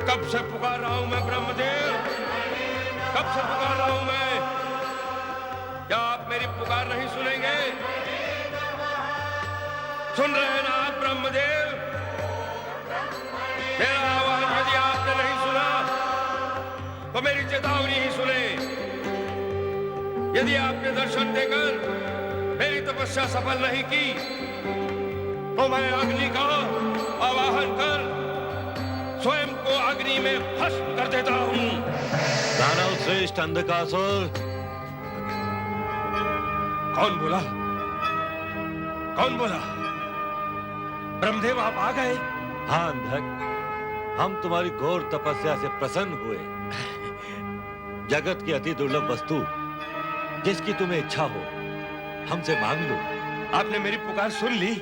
कब से पुकार रहा हूं मैं ब्रह्मदेव, कब से पुकार रहा हूं मैं। क्या आप मेरी पुकार नहीं सुनेंगे? सुन रहे हैं ना आप ब्रह्मदेव? मेरा आह्वान यदि आपने नहीं सुना तो मेरी चेतावनी ही सुने। यदि आपने दर्शन देकर मेरी तपस्या सफल नहीं की तो मैं अग्नि का आवाहन कर स्वयं को अग्नि में भस्म कर देता हूं। दानव श्रेष्ठ अंधकासुर। कौन बोला? कौन बोला? ब्रह्मदेव आप आ गए? हाँ अंधक, हम तुम्हारी घोर तपस्या से प्रसन्न हुए। जगत की अति दुर्लभ वस्तु जिसकी तुम्हें इच्छा हो हमसे मांग लो। आपने मेरी पुकार सुन ली?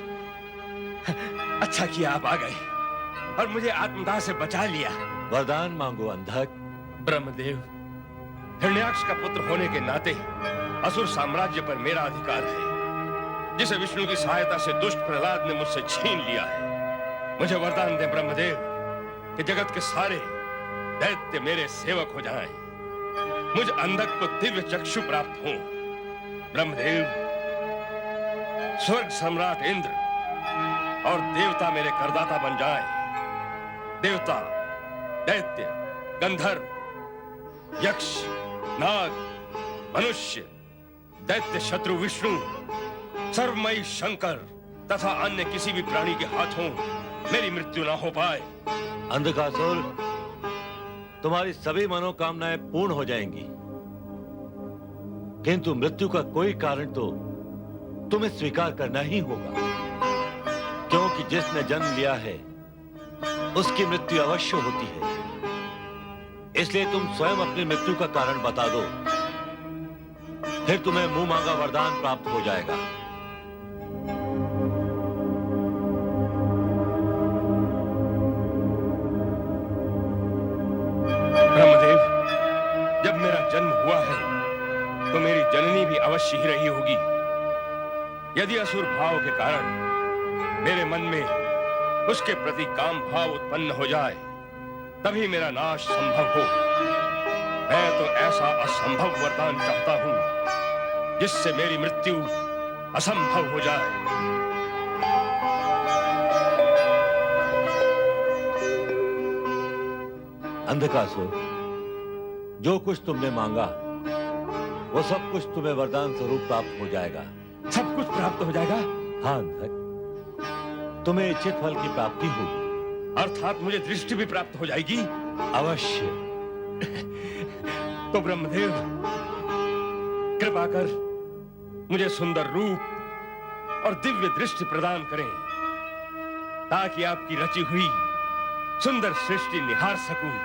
अच्छा किया आप आ गए और मुझे आत्मदाह से बचा लिया। वरदान मांगो अंधक। ब्रह्मदेव, हिरण्याक्ष का पुत्र होने के नाते असुर साम्राज्य पर मेरा अधिकार है, जिसे विष्णु की सहायता से दुष्ट प्रहलाद ने मुझसे छीन लिया है। मुझे वरदान दे ब्रह्मदेव कि जगत के सारे दैत्य मेरे सेवक हो जाएं, मुझ अंधक को दिव्य चक्षु प्राप्त हो। ब्रह्मदेव, स्वर्ग सम्राट इंद्र और देवता मेरे करदाता बन जाए। देवता, दैत्य, गंधर्व, यक्ष, नाग, मनुष्य, दैत्य शत्रु विष्णु, सर्वमयी शंकर तथा अन्य किसी भी प्राणी के हाथों मेरी मृत्यु ना हो पाए। अंधकासुर, तुम्हारी सभी मनोकामनाएं पूर्ण हो जाएंगी, किंतु मृत्यु का कोई कारण तो तुम्हें स्वीकार करना ही होगा, क्योंकि जिसने जन्म लिया है उसकी मृत्यु अवश्य होती है। इसलिए तुम स्वयं अपनी मृत्यु का कारण बता दो, फिर तुम्हें मुंह मांगा वरदान प्राप्त हो जाएगा। ब्रह्मदेव, जब मेरा जन्म हुआ है तो मेरी जननी भी अवश्य ही रही होगी। यदि असुर भाव के कारण मेरे मन में उसके प्रति काम भाव उत्पन्न हो जाए तभी मेरा नाश संभव हो। मैं तो ऐसा असंभव वरदान चाहता हूं जिससे मेरी मृत्यु असंभव हो जाए। अंधकासुर, जो कुछ तुमने मांगा वो सब कुछ तुम्हें वरदान स्वरूप प्राप्त हो जाएगा। सब कुछ प्राप्त हो जाएगा? हाँ अंधक, तुम्हें इच्छित फल की प्राप्ति होगी। अर्थात मुझे दृष्टि भी प्राप्त हो जाएगी? अवश्य। तो ब्रह्मदेव, कृपा कर मुझे सुंदर रूप और दिव्य दृष्टि प्रदान करें, ताकि आपकी रची हुई सुंदर सृष्टि निहार सकूं।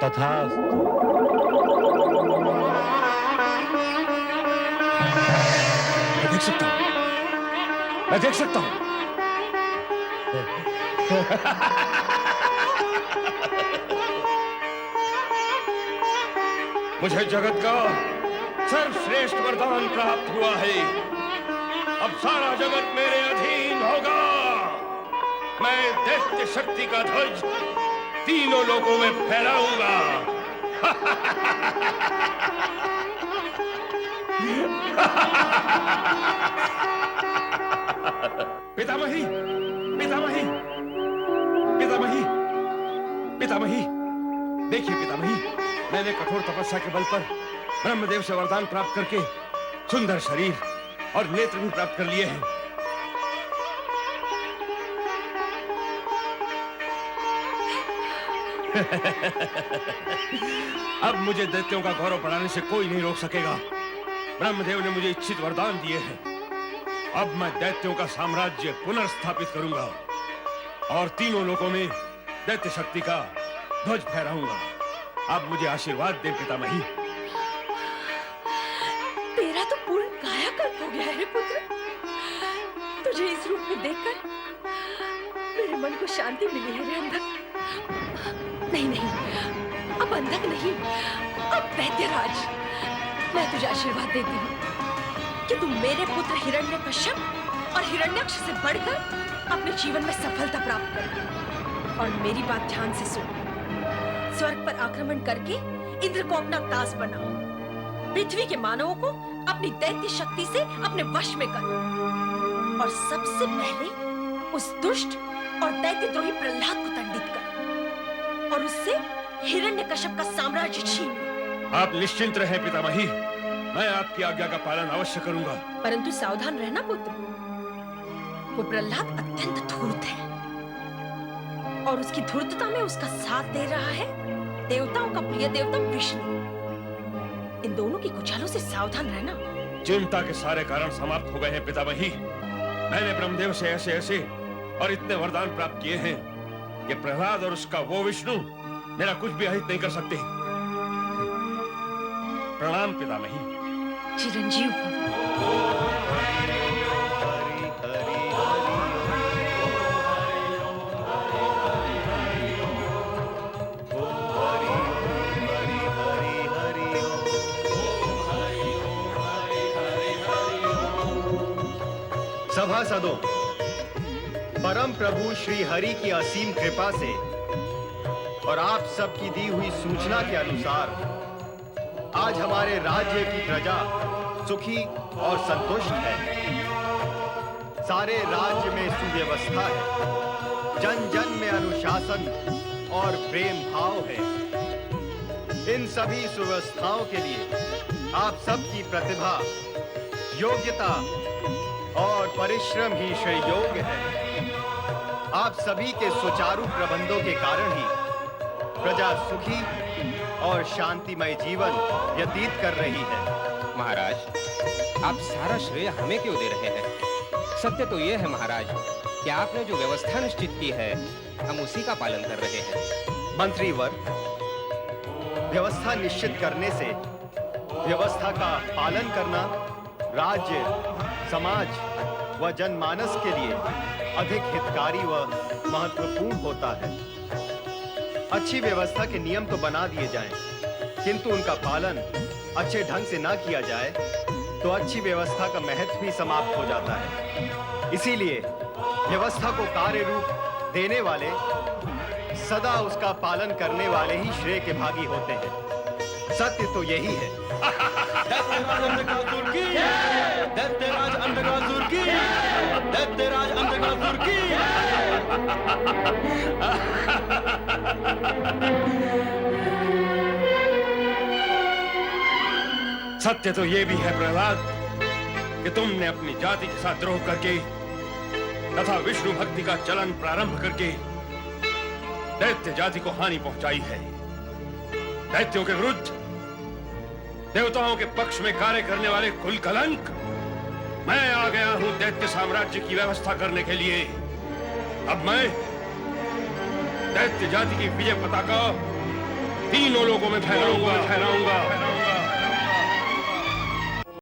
तथास्तु। मैं देख सकता हूं, मैं देख सकता हूं। मुझे जगत का सर्वश्रेष्ठ वरदान प्राप्त हुआ है। अब सारा जगत मेरे अधीन होगा। मैं दैत्य शक्ति का ध्वज तीनों लोकों में फहराऊंगा। पितामही, पितामही, पितामही, पितामही, देखिए पितामही, मैंने कठोर तपस्या के बल पर ब्रह्मदेव से वरदान प्राप्त करके सुंदर शरीर और नेत्र भी प्राप्त कर लिए हैं। अब मुझे दैत्यों का गौरव बढ़ाने से कोई नहीं रोक सकेगा। ब्रह्मदेव ने मुझे इच्छित वरदान दिए हैं। अब मैं दैत्यों का साम्राज्य पुनर्स्थापित करूंगा और तीनों लोकों में दैत्य शक्ति का ध्वज फहराऊंगा। आप मुझे आशीर्वाद दें पितामही। तेरा तो पूर्ण कायाकल्प हो गया है रे पुत्र। तुझे इस रूप में देखकर मेरे मन को शांति मिली है रे अंधक। नहीं नहीं, अब अंधक नहीं, अब दैत्यराज। मैं तुझे आशीर्वाद देती हूँ कि तुम मेरे पुत्र हिरण्यकश्यप और हिरण्याक्ष से बढ़कर अपने जीवन में सफलता प्राप्त कर। और मेरी बात ध्यान से सुन, स्वर्ग पर आक्रमण करके इंद्र को अपना दास बनाओ, पृथ्वी के मानवों को अपनी दैत्य शक्ति से अपने वश में करो और सबसे पहले उस दुष्ट और दैत्यद्रोही प्रहलाद को दंडित कर और उससे हिरण्यकश्यप का साम्राज्य छीन लो। आप निश्चिंत रहे पितामही, मैं आपकी आज्ञा का पालन अवश्य करूंगा। परंतु सावधान रहना पुत्र, वो प्रहलाद अत्यंत धूर्त है और उसकी धूर्तता में उसका साथ दे रहा है देवताओं का प्रिय देवता विष्णु। इन दोनों की कुचालों से सावधान रहना। चिंता के सारे कारण समाप्त हो गए हैं पितामही। मैंने ब्रह्मदेव से ऐसे ऐसे और इतने वरदान प्राप्त किए हैं कि प्रहलाद और उसका वो विष्णु मेरा कुछ भी अहित नहीं कर सकते। प्रणाम पितामही। चिरंजीव भव। सभासदों, परम प्रभु श्री हरि की असीम कृपा से और आप सबकी दी हुई सूचना के अनुसार आज हमारे राज्य की प्रजा सुखी और संतुष्ट है। सारे राज्य में सुव्यवस्था है, जन जन में अनुशासन और प्रेम भाव है। इन सभी सुव्यवस्थाओं के लिए आप सबकी प्रतिभा, योग्यता और परिश्रम ही श्रेय योग्य है। आप सभी के सुचारू प्रबंधों के कारण ही प्रजा सुखी और शांतिमय जीवन व्यतीत कर रही है। महाराज, आप सारा श्रेय हमें क्यों दे रहे हैं? सत्य तो यह है महाराज कि आपने जो व्यवस्था निश्चित की है हम उसी का पालन कर रहे हैं। मंत्रीवर, व्यवस्था निश्चित करने से व्यवस्था का पालन करना राज्य, समाज व जनमानस के लिए अधिक हितकारी व महत्वपूर्ण होता है। अच्छी व्यवस्था के नियम तो बना दिए जाएं, किंतु उनका पालन अच्छे ढंग से ना किया जाए तो अच्छी व्यवस्था का महत्व भी समाप्त हो जाता है। इसीलिए व्यवस्था को कार्य रूप देने वाले सदा उसका पालन करने वाले ही श्रेय के भागी होते हैं। सत्य तो यही है। दैत्यराज अंधकासुर की, दैत्यराज अंधकासुर की, दैत्यराज अंधकासुर की। सत्य तो ये भी है प्रहलाद कि तुमने अपनी जाति के साथ द्रोह करके तथा विष्णु भक्ति का चलन प्रारंभ करके दैत्य जाति को हानि पहुंचाई है। दैत्यों के विरुद्ध देवताओं के पक्ष में कार्य करने वाले कुल कलंक, मैं आ गया हूं दैत्य साम्राज्य की व्यवस्था करने के लिए। अब मैं दैत्य जाति की विजय पताका तीनों लोगों में फहराऊंगा।